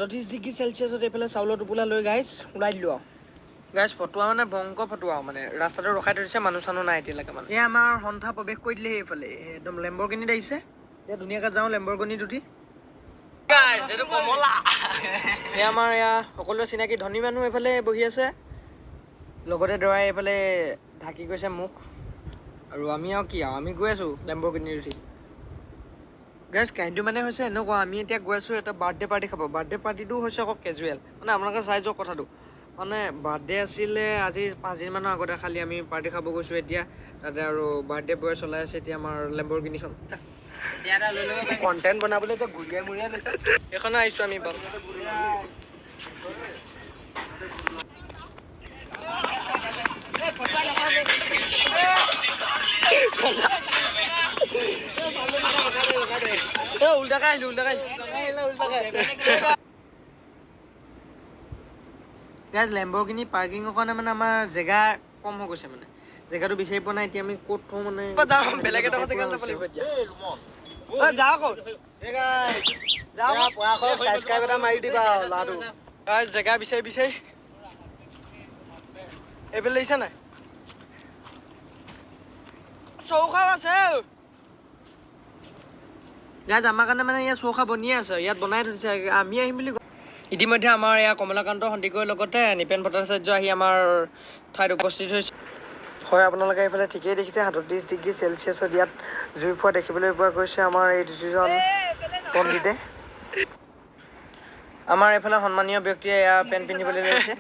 37 degree সেলসিয়াছত এইফালে চাউলৰ টোপোলা লৈ গাইজ ওলাই দিলোঁ গাইজ ফটোৱা মানে ভয়ংকৰ ফটোৱা মানে ৰাস্তাটো ৰখাই থৈছে মানুহ চানুহ নাই এতিয়ালৈকে মানে এয়া আমাৰ সন্থা প্ৰৱেশ কৰি দিলে এইফালে একদম লেম্বৰগিনিত আহিছে এতিয়া ধুনীয়াকৈ যাওঁ লেম্বৰগিনিত উঠি গাইজ এইটো কমলা এয়া আমাৰ এয়া সকলোৰে চিনাকি ধনী মানুহ এইফালে বহি আছে লগতে দৰাই এইফালে ঢাকি গৈছে মুখ আৰু আমি আৰু কি আৰু আমি গৈ আছোঁ লেম্বৰগিনিত উঠি গাইজ কাহিনীটো মানে হৈছে এনেকুৱা আমি এতিয়া গৈ আছোঁ এটা বাৰ্থডে পাৰ্টি খাব বাৰ্থডে পাৰ্টিটো হৈছে আকৌ কেজুৱেল মানে আপোনালোকে চাই যাওক কথাটো মানে বাৰ্থডে আছিলে আজি 5 দিনমানৰ আগতে খালি আমি পাৰ্টি খাব গৈছোঁ এতিয়া তাতে আৰু বাৰ্থডে বয় চলাই আছে এতিয়া আমাৰ লেম্বৰগিনিখন কণ্টেণ্ট বনাবলৈ এতিয়া ঘূৰিয়াই মুৰিয়াই লৈছে এইখনে আহিছোঁ আমি বাৰু উল্টাকে আহিলোঁ গাইজ লেম্বৰগিনি পাৰ্কিঙৰ কাৰণে মানে আমাৰ জেগা কম হৈ গৈছে মানে জেগাটো বিচাৰি পোৱা নাই এতিয়া আমি ক'ত থওঁ মানে বেলেগ এটা জেগা বিচাৰি এইফালে লাগিছে নাই চৌখাত আছে গাইজ আমাৰ কাৰণে মানে ইয়াত চৌখা বনিয়ে আছে ইয়াত বনাই থৈছে আমি আহিম বুলি ইতিমধ্যে আমাৰ এয়া কমলাকান্ত সন্দিকৈৰ লগতে নিপেন ভট্টাচাৰ্য আহি আমাৰ ঠাইত উপস্থিত হৈছে হয় আপোনালোকে এইফালে ঠিকেই দেখিছে 37 ডিগ্ৰী সেলসিয়াছত ইয়াত জুই ফুৱা দেখিবলৈ পোৱা গৈছে আমাৰ এই দুজন পণ্ডিতে আমাৰ এইফালে সন্মানীয় ব্যক্তিয়ে এয়া পেণ্ট পিন্ধিবলৈ লৈছে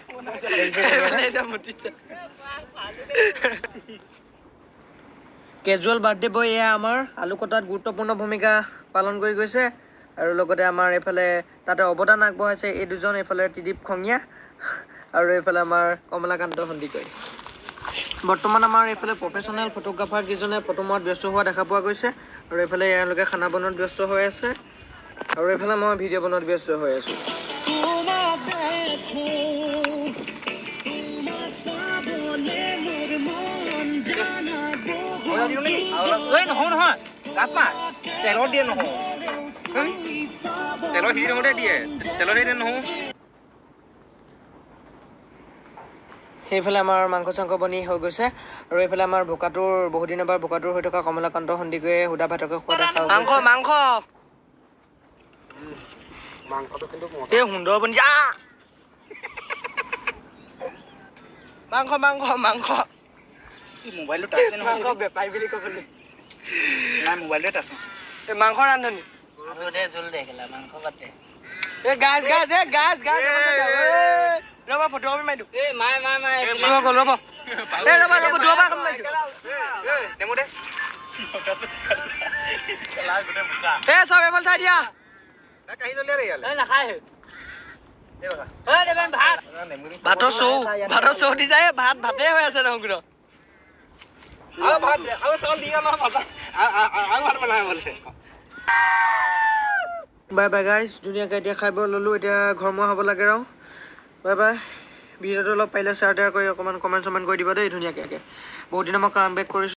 কেজুৱেল বাৰ্থডে বয় এয়া আমাৰ আলু কটাত গুৰুত্বপূৰ্ণ ভূমিকা পালন কৰি গৈছে আৰু লগতে আমাৰ এইফালে তাতে অৱদান আগবঢ়াইছে এই দুজন এইফালে ত্ৰিদীপ খঙীয়া আৰু এইফালে আমাৰ কমলাকান্ত সন্দিকৈ বৰ্তমান আমাৰ এইফালে প্ৰফেশ্যনেল ফটোগ্ৰাফাৰ কেইজনে ফটো মৰাত ব্যস্ত হোৱা দেখা পোৱা গৈছে আৰু এইফালে এওঁলোকে খানা বনোৱাত ব্যস্ত হৈ আছে আৰু এইফালে মই ভিডিঅ' বনোৱাত ব্যস্ত হৈ আছোঁ নহয় তেলৰ দিয়ে নহয় তেলৰ সিজি থাকোঁতে দিয়ে তেলৰ দিয়ে নহয় সেইফালে আমাৰ মাংস চাংস বনি হৈ গৈছে আৰু এইফালে আমাৰ বোকাটোৰ বহুদিন এবাৰ বোকাটোৰ হৈ থকা কমলাকান্ত সন্দিকৈয়ে সুদা ভাতকে খোৱা দেখা মাংসটো কিন্তু এই সুন্দৰ বনি মাংস মোবাইলটো টাচ নহয় মাংস বেপাৰী বুলি ক'বলৈ নাই মোবাইলটো টাচ এই মাংস ৰান্ধনি জোল দে খেলা মাংস পাতে এই গাছ ৰবা ফটো আমি মাৰি দিওঁ এই মাই গ'ল ৰ'ব এই ৰবা দুবাৰ কাম মাৰিছোঁ নেমু দে এই চব এফাল চাই দিয়া কাহি জলিয়া ৰে ইয়ালে নাখায় ভাতৰ চৌ দি যায় ভাতে হৈ আছে দেখোন বাই বাই গাইজ ধুনীয়াকৈ এতিয়া খাই বৈ ল'লোঁ এতিয়া ঘৰমুৱা হ'ব লাগে আৰু বাই বাই ভিডিঅ'টো অলপ পাৰিলে শ্বেয়াৰ টেয়াৰ কৰি অকণমান কমেণ্ট চমেণ্ট কৰি দিব দেই ধুনীয়াকৈ বহুত দিনৰ মই কাম বেক কৰিছোঁ